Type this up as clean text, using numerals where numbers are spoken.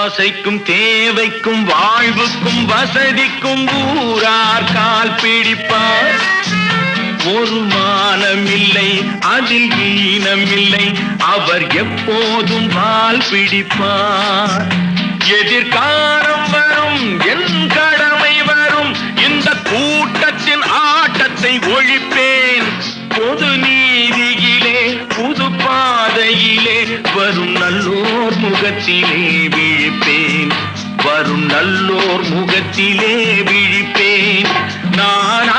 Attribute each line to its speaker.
Speaker 1: ஆசைக்கும் தேவைக்கும் வாழ்வுக்கும் வசதிக்கும் ஊரார் கால் பிடிப்பார். ஒரு மானமில்லை அதில் ஈனமில்லை, அவர் எப்போதும் வால் பிடிப்பார். எதிர்காலம் வரும் என் கடமை வரும், இந்த கூட்டத்தின் ஆட்டத்தை ஒழிப்பேன். பொது நீதியிலே புது பாதையிலே வரும் நல்லோர் முகத்திலே விழிப்பேன். வரும் நல்லோர் முகத்திலே விழிப்பேன். நான்